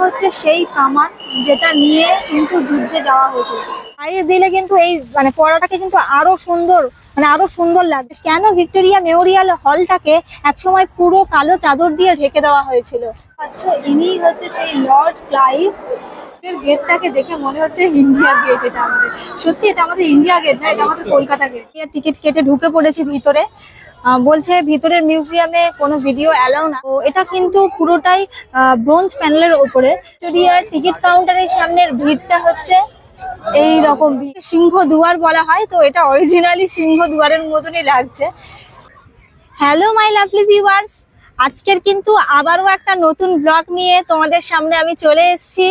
হচ্ছে সেই কামান যেটা নিয়ে কিন্তু যুদ্ধে যাওয়া হতো। লাইট দিলে কিন্তু এই মানে ফোয়ারাটাকে কিন্তু আরো সুন্দর লাগছে। কেন ভিক্টোরিয়া মেমোরিয়াল হলটাকে একসময় পুরো কালো চাদর দিয়ে ঢেকে দেওয়া হয়েছিল? আচ্ছা, ইনি হচ্ছে সেই লর্ড ক্লাইভ। গেটটাকে দেখে মনে হচ্ছে ইন্ডিয়া গেট। এটা আমাদের সত্যি, এটা আমাদের ইন্ডিয়া গেট না, এটা আমাদের কলকাতা গেট। টিকিট কেটে ঢুকে পড়েছি ভিতরে। বলছে ভিতরের মিউজিয়ামে কোনো ভিডিও অ্যালাউ না। তো এটা কিন্তু পুরোটাই ব্রোঞ্জ প্যানেলের ওপরে। ভিক্টোরিয়ার টিকিট কাউন্টারের সামনের ভিড়টা হচ্ছে এই রকম। সিংহ দুয়ার বলা হয়, তো এটা অরিজিনালি সিংহ দুয়ারের মতনই লাগছে। হ্যালো মাই লাভলি ভিউয়ার্স, আজকের কিন্তু আবারও একটা নতুন ব্লগ নিয়ে তোমাদের সামনে আমি চলে এসেছি।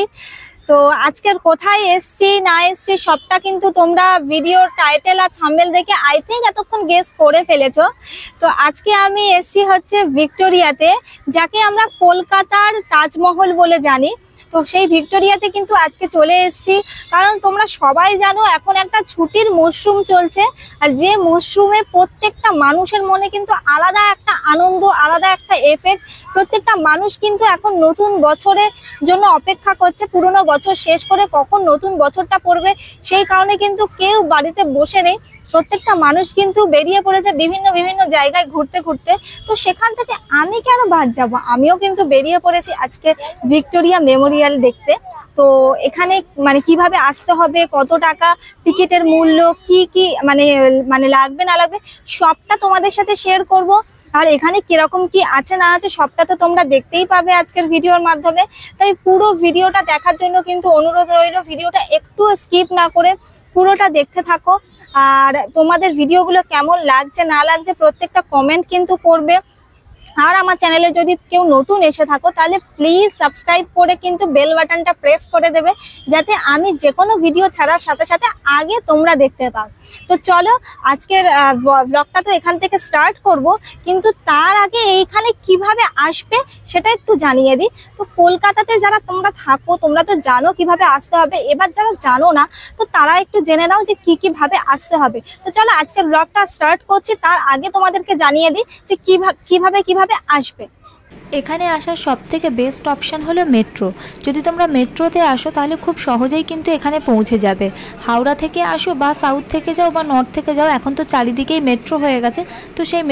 তো আজকের কোথায় এসছি না এসছি সবটা কিন্তু তোমরা ভিডিওর টাইটেল আর থাম্বনেল দেখে আই থিঙ্ক এতক্ষণ গেস করে ফেলেছো। তো আজকে আমি এসছি হচ্ছে ভিক্টোরিয়াতে, যাকে আমরা কলকাতার তাজমহল বলে জানি। তো সেই ভিক্টোরিয়াতে কিন্তু আজকে চলে এসেছি, কারণ তোমরা সবাই জানো এখন একটা ছুটির মরশুম চলছে। আর যে মরশুমে প্রত্যেকটা মানুষের মনে কিন্তু আলাদা একটা আনন্দ, আলাদা একটা এফেক্ট। প্রত্যেকটা মানুষ কিন্তু এখন নতুন বছরের জন্য অপেক্ষা করছে, পুরনো বছর শেষ করে কখন নতুন বছরটা পড়বে। সেই কারণে কিন্তু কেউ বাড়িতে বসে নেই, প্রত্যেকটা মানুষ কিন্তু বেরিয়ে পড়েছে বিভিন্ন জায়গায় ঘুরতে। তো সেখান থেকে আমি কেন বাদ যাব, আমিও কিন্তু বেরিয়ে পড়েছি আজকে ভিক্টোরিয়া মেমোরিয়াল দেখতে। তো এখানে মানে কিভাবে আসতে হবে, কত টাকা টিকিটের মূল্য, কি মানে লাগবে না লাগবে সবটা তোমাদের সাথে শেয়ার করব। আর এখানে কিরকম কি আছে না আছে সবটা তো তোমরা দেখতেই পাবে আজকের ভিডিওর মাধ্যমে। তাই পুরো ভিডিওটা দেখার জন্য কিন্তু অনুরোধ রইল, ভিডিওটা একটু স্কিপ না করে পুরোটা দেখতে থাকো। আর তোমাদের ভিডিওগুলো কেমন লাগছে না লাগছে প্রত্যেকটা কমেন্ট কিন্তু করবে। আর আমার চ্যানেলে যদি কেউ নতুন এসে থাকো তাহলে প্লিজ সাবস্ক্রাইব করে কিন্তু বেল বাটনটা প্রেস করে দেবে, যাতে আমি যে কোনো ভিডিও ছাড়ার সাথে সাথে আগে তোমরা দেখতে পাও। তো চলো আজকের ব্লগটা তো এখান থেকে স্টার্ট করব, কিন্তু তার আগে এইখানে কিভাবে আসবে সেটা একটু জানিয়ে দিই। তো কলকাতাতে যারা তোমরা থাকো তোমরা তো জানো কিভাবে আসতে হবে, এবার যারা জানো না তো তারা একটু জেনে নাও যে কিভাবে আসতে হবে। তো চলো আজকের ব্লগটা স্টার্ট করছি, তার আগে তোমাদেরকে জানিয়ে দিই যে কিভাবে আসবে। এখানে আসার সবথেকে বেস্ট অপশান হলো মেট্রো। যদি তোমরা মেট্রোতে আসো তাহলে খুব সহজেই কিন্তু এখানে পৌঁছে যাবে। হাওড়া থেকে আসো বা সাউথ থেকে যাও বা নর্থ থেকে যাও, এখন তো চারিদিকেই মেট্রো হয়ে গেছে। তো সেই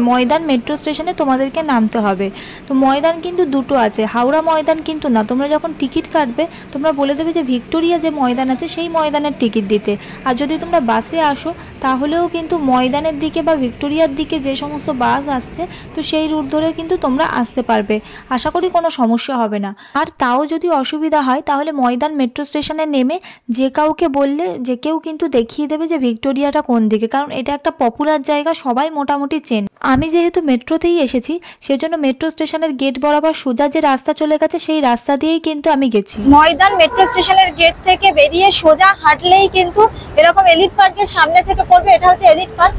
ময়দান মেট্রো স্টেশনে তোমাদেরকে নামতে হবে। তো ময়দান কিন্তু দুটো আছে, হাওড়া ময়দান কিন্তু না। তোমরা যখন টিকিট কাটবে তোমরা বলে দেবে যে ভিক্টোরিয়া যে ময়দান আছে সেই ময়দানের টিকিট দিতে। আর যদি তোমরা বাসে আসো তাহলেও কিন্তু ময়দানের দিকে বা ভিক্টোরিয়ার দিকে যে সমস্ত বাস আসছে তো সেই রুট ধরে কিন্তু তোমরা আসতে পারবে। আশা করি কোনো সমস্যা হবে না। আর তাও যদি অসুবিধা হয় তাহলে ময়দান মেট্রো স্টেশনে নেমে যে কাউকে বললে যে কেউ কিন্তু দেখিয়ে দেবে যে ভিক্টোরিয়াটা কোন দিকে, কারণ এটা একটা পপুলার জায়গা, সবাই মোটামুটি চেন। আমি যেহেতু মেট্রোতেই এসেছি সেজন্য মেট্রো স্টেশনের গেট বরাবর সোজা যে রাস্তা চলে গেছে সেই রাস্তা দিয়েই কিন্তু আমি গেছি। ময়দান মেট্রো স্টেশনের গেট থেকে বেরিয়ে সোজা হাঁটলেই কিন্তু এরকম এলিট পার্কের সামনে থেকে পড়বে। এটা হচ্ছে এলিট পার্ক।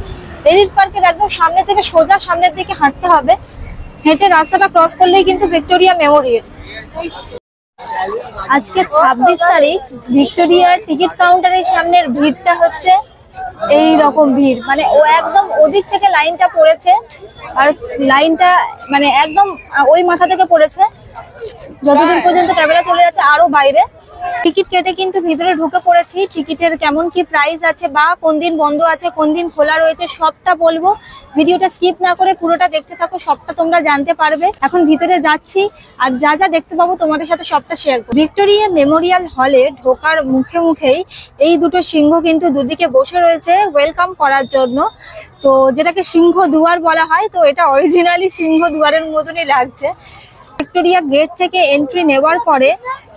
এলিট পার্কের একদম সামনে থেকে সোজা সামনের দিকে হাঁটতে হবে, হেঁটে রাস্তাটা ক্রস করলেই কিন্তু ভিক্টোরিয়া মেমোরিয়াল। আজকে 26 তারিখ, ভিক্টোরিয়ার টিকিট কাউন্টারের সামনের ভিড়টা হচ্ছে এই রকম ভিড়। মানে ও একদম ওদিক থেকে লাইনটা পড়েছে, আর লাইনটা মানে একদম ওই মাথা থেকে পড়েছে যতদিন পর্যন্ত ক্যামেরা চলে যাচ্ছে আরো বাইরে। টিকিট কেটে কিন্তু ভিতরে ঢুকে পড়েছি। টিকিটের কেমন কি প্রাইস আছে বা কোন দিন বন্ধ আছে কোন দিন খোলা রয়েছে সবটা বলবো। ভিডিওটা স্কিপ না করে পুরোটা দেখতে থাকো, সবটা তোমরা জানতে পারবে। এখন ভিতরে যাচ্ছি আর যা যা দেখতে পাবো তোমাদের সাথে সবটা শেয়ার করব। ভিক্টোরিয়া মেমোরিয়াল হলে ঢোকার মুখেই এই দুটো সিংহ কিন্তু দুদিকে বসে রয়েছে ওয়েলকাম করার জন্য। তো যেটাকে সিংহ দুয়ার বলা হয়, তো এটা অরিজিনালি সিংহ দুয়ারের মতনই লাগছে। ভিক্টোরিয়া গেট থেকে এন্ট্রি নেওয়ার পরে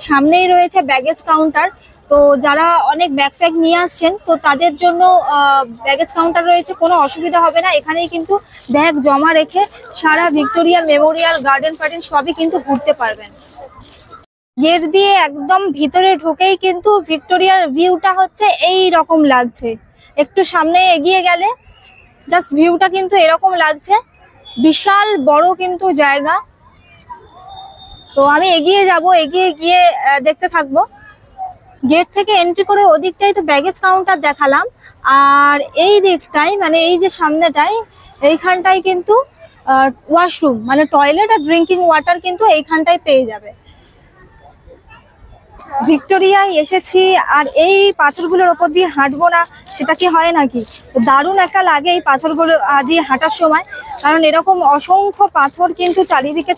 সামনেই রয়েছে ব্যাগেজ কাউন্টার। তো যারা অনেক ব্যাগ নিয়ে আসছেন তো তাদের জন্য ব্যাগেজ কাউন্টার রয়েছে, কোনো অসুবিধা হবে না। এখানেই কিন্তু ব্যাগ জমা রেখে সারা ভিক্টোরিয়া মেমোরিয়াল গার্ডেন ফার্ডেন সবই কিন্তু ঘুরতে পারবেন। গেট দিয়ে একদম ভিতরে ঢুকেই কিন্তু ভিক্টোরিয়ার ভিউটা হচ্ছে এই রকম লাগছে। একটু সামনে এগিয়ে গেলে জাস্ট ভিউটা কিন্তু এরকম লাগছে, বিশাল বড় কিন্তু জায়গা। তো আমি এগিয়ে যাব, এগিয়ে গিয়ে দেখতে থাকবো। গেট থেকে এন্ট্রি করে ওদিকটাই তো ব্যাগেজ কাউন্টার দেখালাম, আর এই দিকটাই মানে এই যে সামনেটাই এইখানটাই কিন্তু ওয়াশরুম মানে টয়লেট আর ড্রিঙ্কিং ওয়াটার কিন্তু এইখানটাই পেয়ে যাবে। ভিক্টোরিয়ায় এসেছি আর এই পাথরগুলোর ওপর দিয়ে হাঁটবো না, সেটা কি হয় নাকি? তো দারুণ একটা লাগে এই পাথরগুলো দিয়ে হাঁটার সময়, কারণ এরকম অসংখ্য পাথর কিন্তু চারিদিকে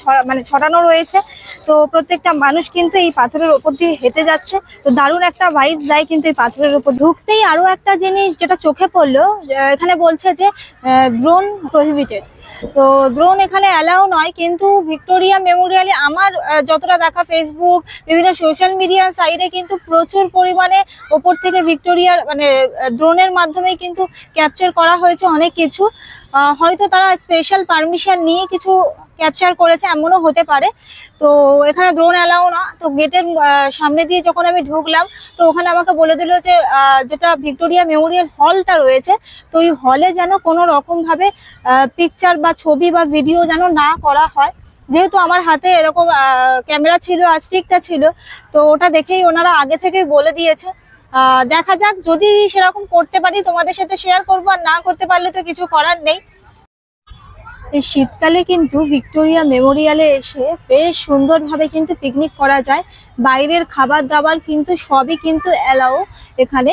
ছড়ানো রয়েছে। তো প্রত্যেকটা মানুষ কিন্তু এই পাথরের ওপর দিয়ে হেঁটে যাচ্ছে, তো দারুণ একটা ভাইবস দেয় কিন্তু এই পাথরের ওপর ঢুকতেই। আরো একটা জিনিস যেটা চোখে পড়লো, এখানে বলছে যে ড্রোন প্রহিবিটেড, তো ড্রোন এখানে অ্যালাউ নয়। কিন্তু ভিক্টোরিয়া মেমোরিয়ালে আমার যতটা দেখা ফেসবুক বিভিন্ন সোশ্যাল মিডিয়া সাইটে কিন্তু প্রচুর পরিমাণে ওপর থেকে ভিক্টোরিয়ার ড্রোনের মাধ্যমেই কিন্তু ক্যাপচার করা হয়েছে অনেক কিছু। হয়তো তারা স্পেশাল পারমিশন নিয়ে কিছু ক্যাপচার করেছে, এমনও হতে পারে। তো এখানে ড্রোন অ্যালাউ না। তো গেটের সামনে দিয়ে যখন আমি ঢুকলাম, তো ওখানে আমাকে বলে দিল যে যেটা ভিক্টোরিয়া মেমোরিয়াল হলটা রয়েছে, তো এই হলে যেন কোনো রকম ভাবে পিকচার বা ছবি বা ভিডিও যেন না করা হয়। যেহেতু আমার হাতে এরকম ক্যামেরা ছিল আর স্টিকটা ছিল, তো ওটা দেখেই ওনারা আগে থেকেই বলে দিয়েছে। দেখা যাক, যদি সেরকম করতে পারি তোমাদের সাথে শেয়ার করবো, আর না করতে পারলে তো কিছু করার নেই। এই শীতকালে কিন্তু ভিক্টোরিয়া মেমোরিয়ালে এসে বেশ সুন্দরভাবে কিন্তু পিকনিক করা যায়। বাইরের খাবার দাবার কিন্তু সবই কিন্তু অ্যালাউ এখানে।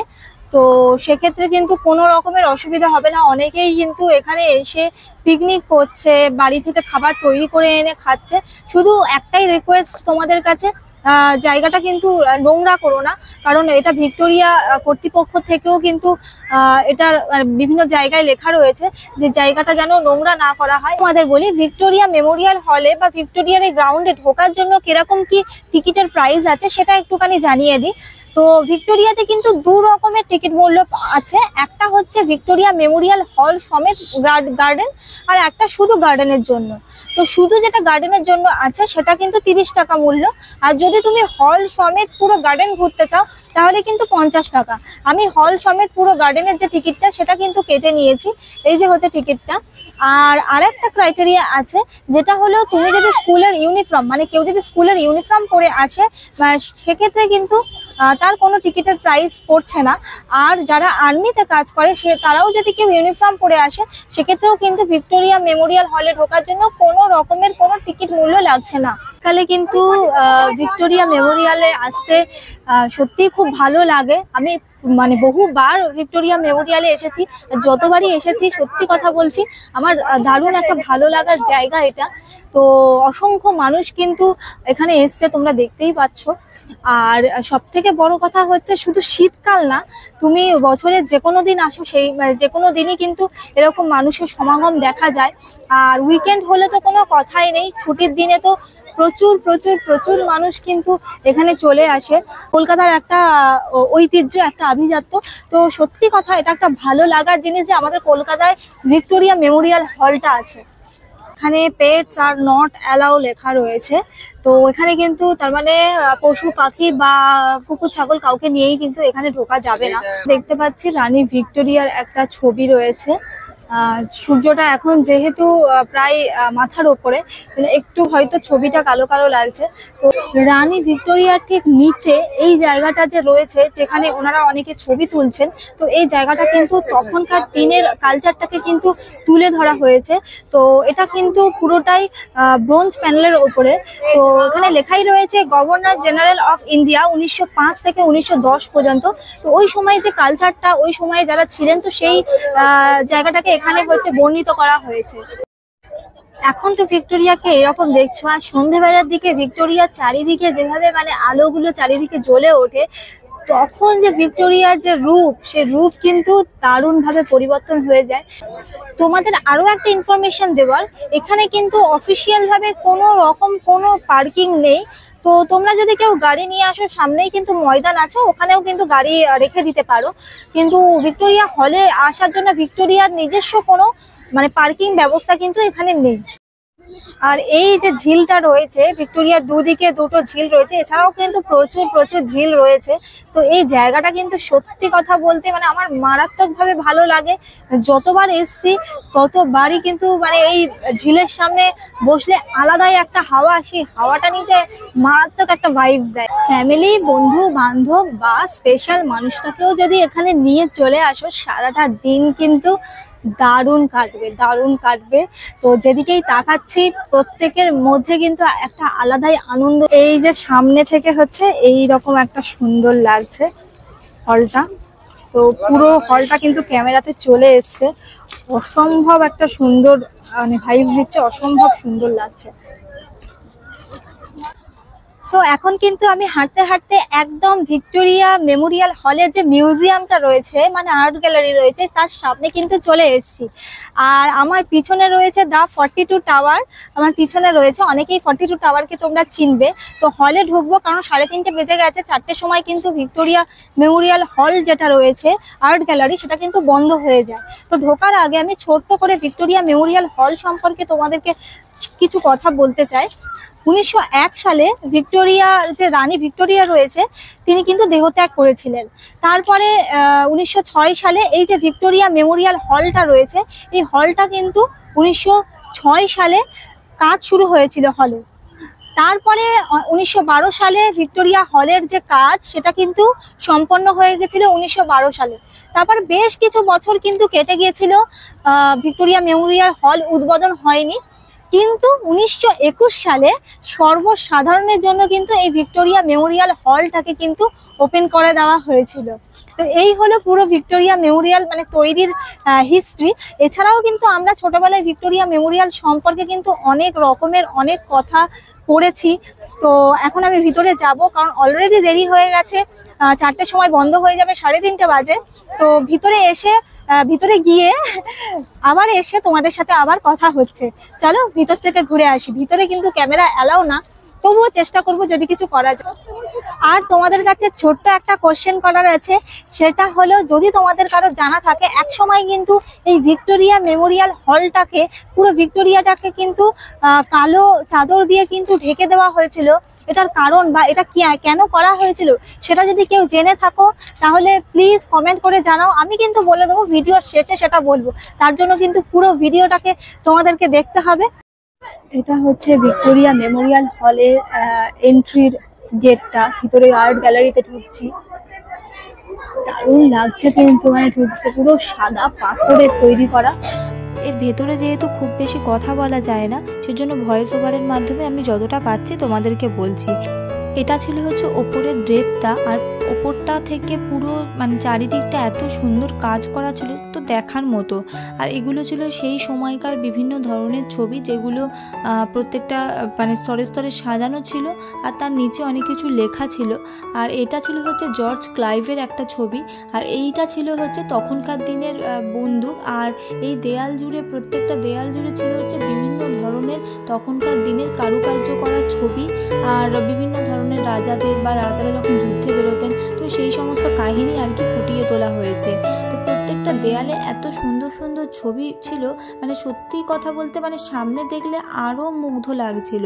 তো সেক্ষেত্রে কিন্তু কোনো রকমের অসুবিধা হবে না। অনেকেই কিন্তু এখানে এসে পিকনিক করছে, বাড়ি থেকে খাবার তৈরি করে এনে খাচ্ছে। শুধু একটাই রিকোয়েস্ট তোমাদের কাছে, জায়গাটা কিন্তু নোংরা করো না, কারণ এটা ভিক্টোরিয়া কর্তৃপক্ষ থেকেও কিন্তু এটা বিভিন্ন জায়গায় লেখা রয়েছে যে জায়গাটা যেন নোংরা না করা হয়। আমাদের বলি, ভিক্টোরিয়া মেমোরিয়াল হলে বা ভিক্টোরিয়ার এই গ্রাউন্ডে ঢোকার জন্য কিরকম কি টিকিটের প্রাইস আছে সেটা একটুখানি জানিয়ে দিই। তো ভিক্টোরিয়াতে কিন্তু দু রকমের টিকিট মূল্য আছে। একটা হচ্ছে ভিক্টোরিয়া মেমোরিয়াল হল সমেত গার্ডেন, আর একটা শুধু গার্ডেনের জন্য। তো শুধু যেটা গার্ডেনের জন্য আছে সেটা কিন্তু 30 টাকা মূল্য, আর যদি তুমি হল সমেত পুরো গার্ডেন ঘুরতে চাও তাহলে কিন্তু 50 টাকা। আমি হল সমেত পুরো গার্ডেনের যে টিকিটটা সেটা কিন্তু কেটে নিয়েছি, এই যে হচ্ছে টিকিটটা। আর আরেকটা ক্রাইটেরিয়া আছে, যেটা হলো তুমি যদি স্কুলের ইউনিফর্ম, কেউ যদি স্কুলের ইউনিফর্ম পরে আসে, সেক্ষেত্রে কিন্তু তার কোনো টিকিটের প্রাইস পড়ছে না। আর যারা আর্মিতে কাজ করে তারাও যদি কেউ ইউনিফর্ম পরে আসে, সেক্ষেত্রেও কিন্তু ভিক্টোরিয়া মেমোরিয়াল হলে ঢোকার জন্য কোনো রকমের কোনো টিকিট মূল্য লাগছে না। কালে কিন্তু ভিক্টোরিয়া মেমোরিয়ালে আসতে সত্যিই খুব ভালো লাগে। আমি বহুবার ভিক্টোরিয়া মেমোরিয়ালে এসেছি, যতবারই এসেছি সত্যি কথা বলছি আমার দারুণ একটা ভালো লাগার জায়গা এটা। তো অসংখ্য মানুষ কিন্তু এখানে এসছে, তোমরা দেখতেই পাচ্ছ। আর সব থেকে বড় কথা হচ্ছে, শুধু শীতকাল না, তুমি বছরের যে কোনো দিন আসো, সেই যে কোনো দিনই কিন্তু এরকম মানুষের সমাগম দেখা যায়। আর উইকেন্ড হলে তো কোনো কথাই নেই, ছুটির দিনে তো প্রচুর প্রচুর প্রচুর মানুষ কিন্তু এখানে চলে আসে। কলকাতার একটা ঐতিহ্য, একটা আভিজাত্য। তো সত্যি কথা, এটা একটা ভালো লাগার জিনিস যে আমাদের কলকাতায় ভিক্টোরিয়া মেমোরিয়াল হলটা আছে। এখানে পেটস আর নট অ্যালাউ লেখা রয়েছে। তো এখানে কিন্তু তার পশু পাখি বা কুকুর ছাগল কাউকে নিয়েই কিন্তু এখানে ঢোকা যাবে না। দেখতে পাচ্ছি রানী ভিক্টোরিয়ার একটা ছবি রয়েছে। সূর্যটা এখন যেহেতু প্রায় মাথার ওপরে, একটু হয়তো ছবিটা কালো কালো লাগছে। তো রানী ভিক্টোরিয়ার ঠিক নিচে এই জায়গাটা যে রয়েছে, যেখানে ওনারা অনেকে ছবি তুলছেন, তো এই জায়গাটা কিন্তু তখনকার দিনের কালচারটাকে কিন্তু তুলে ধরা হয়েছে। তো এটা কিন্তু পুরোটাই ব্রোঞ্জ প্যানেলের ওপরে। তো এখানে লেখাই রয়েছে গভর্নর জেনারেল অফ ইন্ডিয়া 1905 থেকে 1910 পর্যন্ত। তো ওই সময় যে কালচারটা, ওই সময় যারা ছিলেন, তো সেই জায়গাটাকে এখানে বর্ণিত করা হয়েছে। এখন তো ভিক্টোরিয়াকে এরকম দেখছো, আর সন্ধ্যেবেলার দিকে ভিক্টোরিয়ার চারিদিকে যেভাবে আলোগুলো চারিদিকে জ্বলে ওঠে, তখন যে ভিক্টোরিয়ার যে রূপ, সে রূপ কিন্তু দারুণ ভাবে পরিবর্তন হয়ে যায়। তোমাদের আরো একটা ইনফরমেশন দেওয়ার, এখানে কিন্তু অফিসিয়াল ভাবে কোনো রকম কোনো পার্কিং নেই। তো তোমরা যদি কেউ গাড়ি নিয়ে আসো, সামনেই কিন্তু ময়দান আছে, ওখানেও কিন্তু গাড়ি রেখে দিতে পারো। কিন্তু ভিক্টোরিয়া হলে আসার জন্য ভিক্টোরিয়ার নিজস্ব কোনো পার্কিং ব্যবস্থা কিন্তু এখানে নেই। আর এই যে ঝিলটা রয়েছে, ভিক্টোরিয়ার দুদিকে দুটো ঝিল রয়েছে, এছাড়াও কিন্তু প্রচুর প্রচুর ঝিল রয়েছে। তো এই জায়গাটা কিন্তু সত্যি কথা বলতে আমার মারাত্মকভাবে ভালো লাগে। যতবার এসছি ততবারই কিন্তু এই ঝিলের সামনে বসলে আলাদাই একটা হাওয়া, সেই হাওয়াটা নিতে মারাত্মক একটা ভাইবস দেয়। ফ্যামিলি, বন্ধু বান্ধব বা স্পেশাল মানুষটাকেও যদি এখানে নিয়ে চলে আসো, সারাটা দিন কিন্তু দারুণ কাটবে, দারুণ কাটবে। তো যেদিকেই তাকাচ্ছি প্রত্যেকের মধ্যে কিন্তু একটা আলাদাই আনন্দ। এই যে সামনে থেকে হচ্ছে এই রকম একটা সুন্দর লাগছে হলটা। তো পুরো হলটা কিন্তু ক্যামেরাতে চলে এসছে, অসম্ভব একটা সুন্দর মানে ভাইব দিচ্ছে, অসম্ভব সুন্দর লাগছে। তো এখন কিন্তু আমি হাঁটতে হাঁটতে একদম ভিক্টোরিয়া মেমোরিয়াল হলের যে মিউজিয়ামটা রয়েছে, মানে আর্ট গ্যালারি রয়েছে, তার সামনে কিন্তু চলে এসেছি। আর আমার পিছনে রয়েছে দা 42 টাওয়ার। আমার পিছনে রয়েছে, অনেকেই 42 টাওয়ারকে তোমরা চিনবে। তো হলে ঢুকবো কারণ 3:30 বেজে গেছে, 4টের সময় কিন্তু ভিক্টোরিয়া মেমোরিয়াল হল যেটা রয়েছে আর্ট গ্যালারি, সেটা কিন্তু বন্ধ হয়ে যায়। তো ঢোকার আগে আমি ছোট্ট করে ভিক্টোরিয়া মেমোরিয়াল হল সম্পর্কে তোমাদেরকে কিছু কথা বলতে চাই। 1901 সালে ভিক্টোরিয়া, যে রানী ভিক্টোরিয়া রয়েছে, তিনি কিন্তু দেহত্যাগ করেছিলেন। তারপরে 1906 সালে এই যে ভিক্টোরিয়া মেমোরিয়াল হলটা রয়েছে, এই হলটা কিন্তু 1906 সালে কাজ শুরু হয়েছিল হলে। তারপরে 1912 সালে ভিক্টোরিয়া হলের যে কাজ সেটা কিন্তু সম্পন্ন হয়ে গেছিল 1912 সালে। তারপর বেশ কিছু বছর কিন্তু কেটে গিয়েছিল, ভিক্টোরিয়া মেমোরিয়াল হল উদ্বোধন হয়নি। কিন্তু 1921 সালে সর্বসাধারণের জন্য কিন্তু এই ভিক্টোরিয়া মেমোরিয়াল হলটাকে কিন্তু ওপেন করে দেওয়া হয়েছিল। তো এই হলো পুরো ভিক্টোরিয়া মেমোরিয়াল মানে তৈরির হিস্ট্রি। এছাড়াও কিন্তু আমরা ছোটবেলায় ভিক্টোরিয়া মেমোরিয়াল সম্পর্কে কিন্তু অনেক রকমের অনেক কথা পড়েছি। তো এখন আমি ভিতরে যাব কারণ অলরেডি দেরি হয়ে গেছে, 4টের সময় বন্ধ হয়ে যাবে, 3:30 বাজে। তো ভিতরে গিয়ে আবার এসে তোমাদের সাথে আবার কথা হচ্ছে। চলো ভিতর থেকে ঘুরে আসি। ভিতরে কিন্তু ক্যামেরা অ্যালাউ না, তবুও চেষ্টা করব যদি কিছু করা যায়। আর তোমাদের কাছে ছোট্ট একটা কোশ্চেন করার আছে, সেটা হলো যদি তোমাদের কারো জানা থাকে, এক সময় কিন্তু এই ভিক্টোরিয়া মেমোরিয়াল হলটাকে, পুরো ভিক্টোরিয়াটাকে কিন্তু কালো চাদর দিয়ে কিন্তু ঢেকে দেওয়া হয়েছিল, এটার কারণ বা এটা কেন করা হয়েছিল সেটা যদি কেউ জেনে থাকো তাহলে প্লিজ কমেন্ট করে জানাও। আমি কিন্তু বলে দেবো ভিডিওর শেষে সেটা বলবো, তার জন্য কিন্তু পুরো ভিডিওটাকে তোমাদেরকে দেখতে হবে। এটা হচ্ছে ভিক্টোরিয়া মেমোরিয়াল হলের এন্ট্রির গেটটা। ভিতরে আর্ট গ্যালারিতে ঢুকছি, দারুণ লাগছে কিন্তু, মানে ঢুকতে পুরো সাদা পাথরের তৈরি করা। এর ভেতরে যেহেতু খুব বেশি কথা বলা যায় না, সেজন্য ভয়েস ওভারের মাধ্যমে আমি যতটা পাচ্ছি তোমাদেরকে বলছি। এটা ছিল হচ্ছে ওপরের ড্রেপটা, আর ওপরটা থেকে পুরো মানে চারিদিকটা এত সুন্দর কাজ করা ছিল, তো দেখার মতো। আর এগুলো ছিল সেই সময়কার বিভিন্ন ধরনের ছবি, যেগুলো প্রত্যেকটা মানে স্তরে স্তরে সাজানো ছিল, আর তার নিচে অনেক কিছু লেখা ছিল। আর এটা ছিল হচ্ছে জর্জ ক্লাইভের একটা ছবি, আর এইটা ছিল হচ্ছে তখনকার দিনের বন্দুক। আর এই দেয়াল জুড়ে, প্রত্যেকটা দেয়াল জুড়ে ছিল হচ্ছে বিভিন্ন ধরনের তখনকার দিনের কারুকার্য করা ছবি, আর বিভিন্ন ধরনের রাজাদের বা রাজারা যখন যুদ্ধে বেরোতেন, তো সেই সমস্ত কাহিনী আর কি ফুটিয়ে তোলা হয়েছে। তো প্রত্যেকটা দেয়ালে এত সুন্দর সুন্দর ছবি ছিল, মানে সত্যি কথা বলতে মানে সামনে দেখলে আরও মুগ্ধ লাগছিল।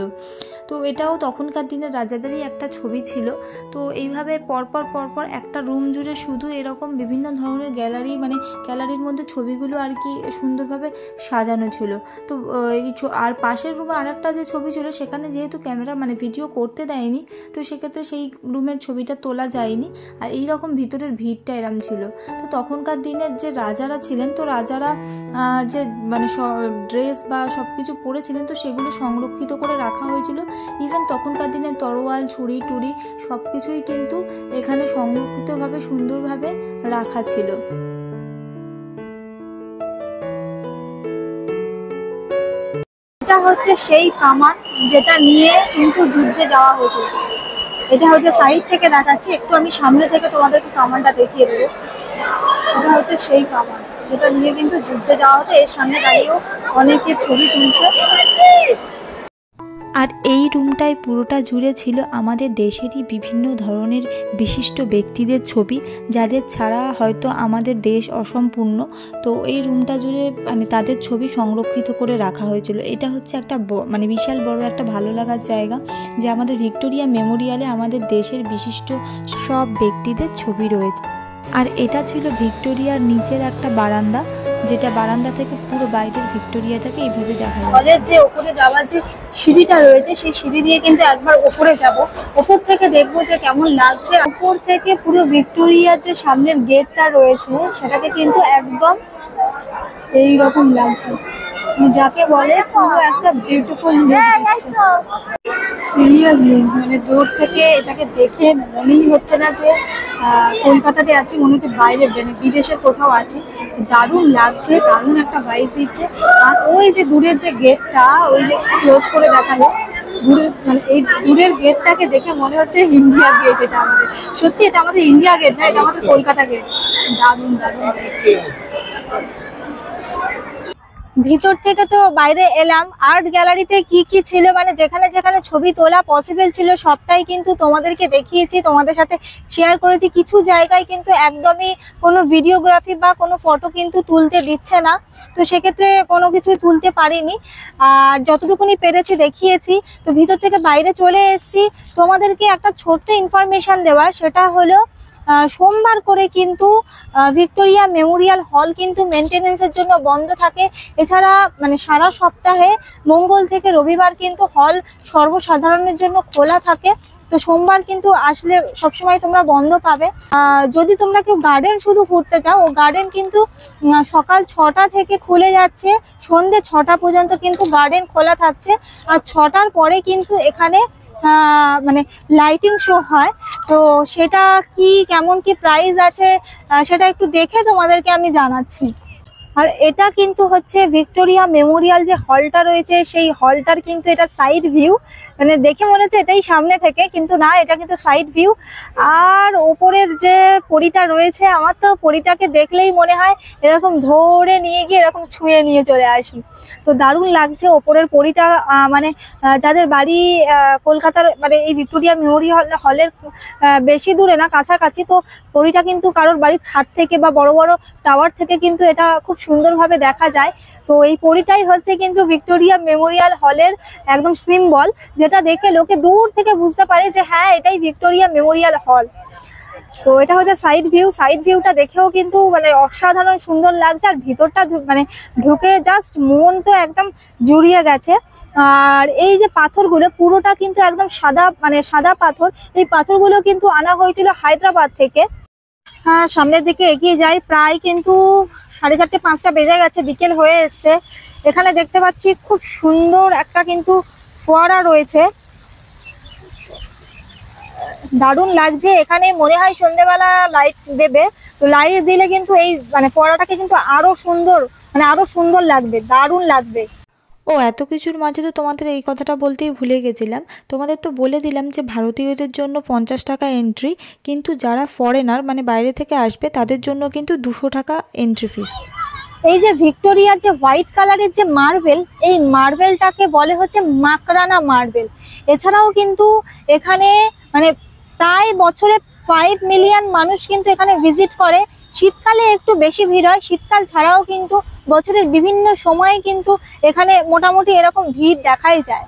তো এটাও তখনকার দিনের রাজাদেরই একটা ছবি ছিল। তো এইভাবে পরপর পরপর একটা রুম জুড়ে শুধু এরকম বিভিন্ন ধরনের গ্যালারি, মানে গ্যালারির মধ্যে ছবিগুলো আর কি সুন্দরভাবে সাজানো ছিল। তো আর পাশের রুমে আর একটা যে ছবি ছিল, সেখানে যেহেতু ক্যামেরা মানে ভিডিও করতে দেয়নি, তো সেক্ষেত্রে সেই রুমের ছবিটা তোলা যায়নি। আর এই রকম ভিতরের ভিড়টা এরম ছিল। তো তখনকার দিনের যে রাজারা ছিলেন, তো রাজারা যে মানে ড্রেস বা সব কিছু পরেছিলেন, তো সেগুলো সংরক্ষিত করে রাখা হয়েছিল। ইভেন তখনকার দিনের তরোয়াল, ছুরি টুরি সব কিছুই কিন্তু এখানে সংরক্ষিতভাবে সুন্দরভাবে রাখা ছিল। এটা হচ্ছে সেই কামান যেটা নিয়ে কিন্তু যুদ্ধে যাওয়া হতো। এটা হচ্ছে সাইড থেকে দেখাচ্ছি, একটু আমি সামনে থেকে তোমাদেরকে কামানটা দেখিয়ে দেবো। এটা হচ্ছে সেই কামান যেটা নিয়ে কিন্তু যুদ্ধে যাওয়া হতো। এর সামনে দাঁড়িয়েও অনেকে ছবি তুলছে। আর এই রুমটায় পুরোটা জুড়ে ছিল আমাদের দেশেরই বিভিন্ন ধরনের বিশিষ্ট ব্যক্তিদের ছবি, যাদের ছাড়া হয়তো আমাদের দেশ অসম্পূর্ণ। তো এই রুমটা জুড়ে মানে তাদের ছবি সংরক্ষিত করে রাখা হয়েছিল। এটা হচ্ছে একটা মানে বিশাল বড় একটা ভালো লাগার জায়গা, যে আমাদের ভিক্টোরিয়া মেমোরিয়ালে আমাদের দেশের বিশিষ্ট সব ব্যক্তিদের ছবি রয়েছে। আর এটা ছিল ভিক্টোরিয়ার নিচের একটা বারান্দা, যেটা বারান্দা থেকে পুরো বাইরের ভিক্টোরিয়াটাকে এইভাবে দেখা যায়। হলের যে ওপরে যাওয়ার যে সিঁড়িটা রয়েছে, সেই সিঁড়ি দিয়ে কিন্তু একবার ওপরে যাব, ওপর থেকে দেখবো যে কেমন লাগছে। ওপর থেকে পুরো ভিক্টোরিয়ার যে সামনের গেটটা রয়েছে, সেটাকে কিন্তু একদম এইরকম লাগছে, যাকে বলে পুরো একটা বিউটিফুল লুক দিচ্ছে। সিরিয়াসলি মানে দূর থেকে এটাকে দেখে মনেই হচ্ছে না যে কলকাতাতে আছি, মনে হচ্ছে বাইরে মানে বিদেশের কোথাও আছি। দারুণ লাগছে, দারুণ একটা ভাইব দিচ্ছে। আর ওই যে দূরের যে গেটটা, ওই যে ক্লোজ করে দেখালো দূরের, মানে এই দূরের গেটটাকে দেখে মনে হচ্ছে ইন্ডিয়া গেট। এটা আমাদের সত্যি, এটা আমাদের ইন্ডিয়া গেট না, এটা আমাদের কলকাতা গেট। দারুণ দারুণ। ভিতর থেকে তো বাইরে এলাম, আর্ট গ্যালারিতে কি কি ছিল মানে যেখানে যেখানে ছবি তোলা পসিবল ছিল সবটাই কিন্তু তোমাদেরকে দেখিয়েছি, তোমাদের সাথে শেয়ার করেছি। কিছু জায়গায় কিন্তু একদমই কোনো ভিডিওগ্রাফি বা কোনো ফটো কিন্তু তুলতে দিচ্ছে না, তো সেক্ষেত্রে কোনো কিছুই তুলতে পারিনি। আর যতটুকুনি পেরেছি দেখিয়েছি। তো ভিতর থেকে বাইরে চলে এসেছি। তোমাদেরকে একটা ছোট্ট ইনফরমেশন দেওয়ার, সেটা হলো সোমবার করে কিন্তু ভিক্টোরিয়া মেমোরিয়াল হল কিন্তু মেনটেনেন্সের জন্য বন্ধ থাকে। এছাড়া মানে সারা সপ্তাহে মঙ্গল থেকে রবিবার কিন্তু হল সর্বসাধারণের জন্য খোলা থাকে। তো সোমবার কিন্তু আসলে সবসময় তোমরা বন্ধ পাবে। যদি তোমরা কেউ গার্ডেন শুধু ঘুরতে চাও, ও গার্ডেন কিন্তু সকাল 6টা থেকে খুলে যাচ্ছে, সন্ধ্যে 6টা পর্যন্ত কিন্তু গার্ডেন খোলা থাকছে। আর 6টার পরে কিন্তু এখানে মানে লাইটিং শো হয়। তো সেটা কি কেমন কি প্রাইস আছে সেটা একটু দেখে তোমাদেরকে আমি জানাচ্ছি। আর এটা কিন্তু হচ্ছে ভিক্টোরিয়া মেমোরিয়াল যে হলটা রয়েছে, সেই হলটার কিন্তু এটা সাইড ভিউ। মানে দেখে মনে হচ্ছে এটাই সামনে থেকে, কিন্তু না, এটা কিন্তু সাইড ভিউ। আর ওপরের যে পরীটা রয়েছে, আমার তো পরীটাকে দেখলেই মনে হয় এরকম ধরে নিয়ে গিয়ে এরকম ছুঁয়ে নিয়ে চলে আসি। তো দারুণ লাগছে ওপরের পরীটা। মানে যাদের বাড়ি কলকাতার মানে এই ভিক্টোরিয়া মেমোরিয়াল হলের বেশি দূরে না, কাছাকাছি, তো পরীটা কিন্তু কারোর বাড়ির ছাদ থেকে বা বড় বড় টাওয়ার থেকে কিন্তু এটা খুব সুন্দরভাবে দেখা যায়। তো এই পরীটাই হচ্ছে কিন্তু ভিক্টোরিয়া মেমোরিয়াল হলের একদম সিম্বল, যেটা দেখে লোকে দূর থেকে বুঝতে পারে যে হ্যাঁ এটাই ভিক্টোরিয়া মেমোরিয়াল হল। তো এটা হচ্ছে সাইড ভিউ। সাইড ভিউটা দেখেও কিন্তু মানে অসাধারণ সুন্দর লাগছে। আর ভিতরটা মানে ঢুকে জাস্ট মন তো একদম জুড়িয়ে গেছে। আর এই যে পাথরগুলো পুরোটা কিন্তু একদম সাদা, মানে সাদা পাথর। এই পাথরগুলো কিন্তু আনা হয়েছিল হায়দ্রাবাদ থেকে। সামনের দিকে এগিয়ে যাই, প্রায় কিন্তু 4:30 5টা বেজে গেছে, বিকেল হয়ে এসছে। এখানে দেখতে পাচ্ছি খুব সুন্দর একটা কিন্তু ফোয়ারা রয়েছে, দারুণ লাগছে। এখানে মনে হয় সন্ধ্যেবেলা লাইট দেবে, তো লাইট দিলে কিন্তু এই মানে ফোয়ারাটাকে কিন্তু আরো সুন্দর, মানে আরো সুন্দর লাগবে, দারুণ লাগবে। ও এত কিছুর মাঝে তো তোমাদের এই কথাটা বলতেই ভুলে গেছিলাম। তোমাদের তো বলে দিলাম যে ভারতীয়দের জন্য 50 টাকা এন্ট্রি, কিন্তু যারা ফরেনার মানে বাইরে থেকে আসবে তাদের জন্য কিন্তু 200 টাকা এন্ট্রি ফিস। এই যে ভিক্টোরিয়ার যে হোয়াইট কালারের যে মার্বেল, এই মার্বেলটাকে বলে হচ্ছে মাকরানা মার্বেল। এছাড়াও কিন্তু এখানে মানে প্রায় বছরে 5 মিলিয়ন মানুষ কিন্তু এখানে ভিজিট করে। শীতকালে একটু বেশি ভিড় হয়, শীতকাল ছাড়াও কিন্তু বছরের বিভিন্ন সময়ে কিন্তু এখানে মোটামুটি এরকম ভিড় দেখাই যায়।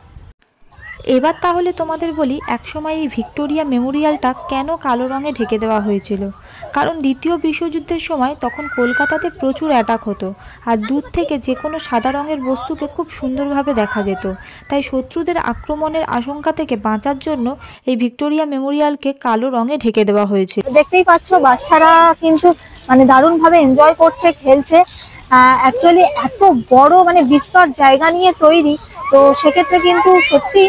এবার তাহলে তোমাদের বলি একসময় এই ভিক্টোরিয়া মেমোরিয়ালটা কেন কালো রঙে ঢেকে দেওয়া হয়েছিল। কারণ দ্বিতীয় বিশ্বযুদ্ধের সময় তখন কলকাতাতে প্রচুর অ্যাটাক হতো, আর দূর থেকে যে কোনো সাদা রঙের বস্তুকে খুব সুন্দরভাবে দেখা যেত। তাই শত্রুদের আক্রমণের আশঙ্কা থেকে বাঁচার জন্য এই ভিক্টোরিয়া মেমোরিয়ালকে কালো রঙে ঢেকে দেওয়া হয়েছিল। দেখতেই পাচ্ছ বাচ্চারা কিন্তু মানে দারুণভাবে এনজয় করছে, খেলছে। অ্যাকচুয়ালি এত বড় মানে বিস্তর জায়গা নিয়ে তৈরি, তো সেক্ষেত্রে কিন্তু সত্যি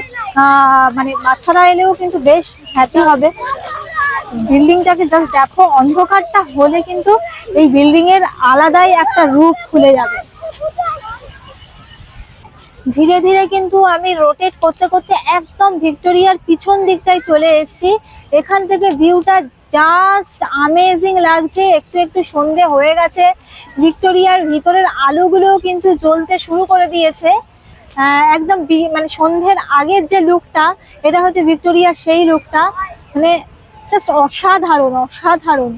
মানে বাচ্চারা এলেও কিন্তু বেশ হ্যাপি হবে। বিল্ডিংটাকে জাস্ট দেখো, অন্ধকারটা হলে কিন্তু এই বিল্ডিং এর আলাদাই একটা রূপ খুলে যাবে। ধীরে ধীরে কিন্তু আমি রোটেট করতে করতে একদম ভিক্টোরিয়ার পিছন দিকটায় চলে এসেছি। এখান থেকে ভিউটা জাস্ট আমেজিং লাগছে। একটু একটু সন্ধে হয়ে গেছে, ভিক্টোরিয়ার ভিতরের আলোগুলোও কিন্তু জ্বলতে শুরু করে দিয়েছে। একদম মানে সন্ধ্যের আগের যে লুকটা, এটা হচ্ছে ভিক্টোরিয়ার সেই লুকটা। মানে জাস্ট অসাধারণ অসাধারণ,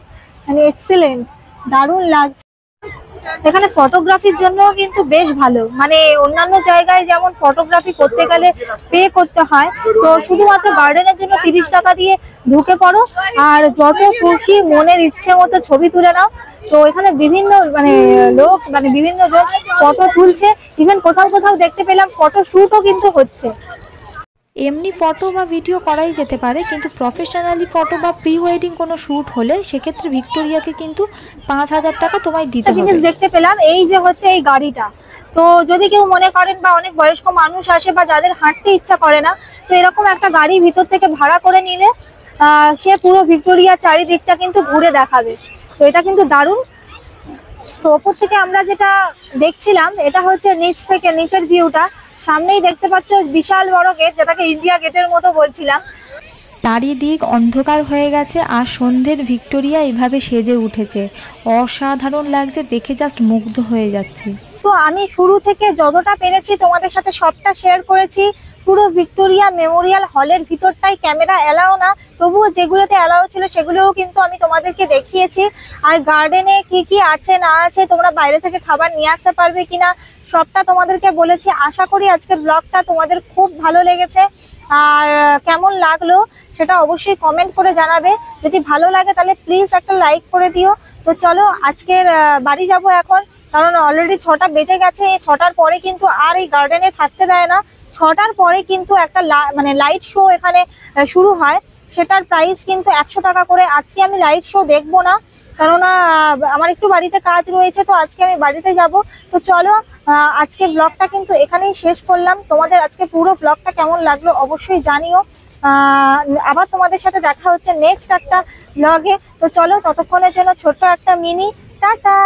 মানে এক্সিলেন্ট, দারুণ লাগছে। এখানে ফটোগ্রাফির জন্য কিন্তু বেশ ভালো, মানে অন্যান্য জায়গায় যেমন ফটোগ্রাফি করতে গেলে পে করতে হয়, তো শুধুমাত্র গার্ডেনের জন্য 30 টাকা দিয়ে ঢুকে পড়ো আর যত খুশি মনের ইচ্ছে মতো ছবি তুলে নাও। তো এখানে বিভিন্ন মানে লোক মানে বিভিন্ন জন ফটো তুলছে, ইভেন কোথাও কোথাও দেখতে পেলাম ফটো শ্যুটও কিন্তু হচ্ছে। এমনি ফটো বা ভিডিও করাই যেতে পারে, কিন্তু প্রফেশনালি ফটো বা প্রি ওয়েডিং কোনো শ্যুট হলে সেক্ষেত্রে ভিক্টোরিয়াকে কিন্তু 5,000 টাকা তোমায় দিতে একটা জিনিস হবে। দেখতে পেলাম, এই যে হচ্ছে এই গাড়িটা, তো যদি কেউ মনে করেন বা অনেক বয়স্ক মানুষ আসে বা যাদের হাঁটতে ইচ্ছা করে না, তো এরকম একটা গাড়ি ভিতর থেকে ভাড়া করে নিলে সে পুরো ভিক্টোরিয়া চারিদিকটা কিন্তু ঘুরে দেখাবে। তো এটা কিন্তু দারুণ। তো ওপর থেকে আমরা যেটা দেখছিলাম এটা হচ্ছে নিচ থেকে, নিচের ভিউটা। সামনেই দেখতে পাচ্ছ বিশাল বড় গেট, যেটাকে ইন্ডিয়া গেটের মতো বলছিলাম। চারিদিক অন্ধকার হয়ে গেছে আর সন্ধ্যের ভিক্টোরিয়া এভাবে সেজে উঠেছে, অসাধারণ লাগছে দেখে, জাস্ট মুগ্ধ হয়ে যাচ্ছি। তো আমি শুরু থেকে যতটা পেরেছি তোমাদের সাথে সবটা শেয়ার করেছি। পুরো ভিক্টোরিয়া মেমোরিয়াল হলের ভিতরটাই ক্যামেরা এলাও না, তবুও যেগুলোতে এলাও ছিল সেগুলোও কিন্তু আমি তোমাদেরকে দেখিয়েছি। আর গার্ডেনে কি কি আছে না আছে, তোমরা বাইরে থেকে খাবার নিয়ে আসতে পারবে কিনা, সবটা তোমাদেরকে বলেছি। আশা করি আজকের ব্লগটা তোমাদের খুব ভালো লেগেছে। আর কেমন লাগলো সেটা অবশ্যই কমেন্ট করে জানাবে। যদি ভালো লাগে তাহলে প্লিজ একটা লাইক করে দিও। তো চলো আজকের বাড়ি যাব এখন, কারণ অলরেডি 6টা বেজে গেছে। 6টার পরে কিন্তু আর এই গার্ডেনে থাকতে দেয় না। 6টার পরে কিন্তু একটা মানে লাইট শো এখানে শুরু হয়, সেটার প্রাইস কিন্তু 100 টাকা করে। আজকে আমি লাইট শো দেখবো না, কেননা আমার একটু বাড়িতে কাজ রয়েছে, তো আজকে আমি বাড়িতে যাব। তো চলো আজকের ব্লগটা কিন্তু এখানেই শেষ করলাম। তোমাদের আজকে পুরো ব্লগটা কেমন লাগলো অবশ্যই জানিও। আবার তোমাদের সাথে দেখা হচ্ছে নেক্সট একটা ব্লগে। তো চলো ততক্ষণের জন্য ছোট্ট একটা মিনি টাটা।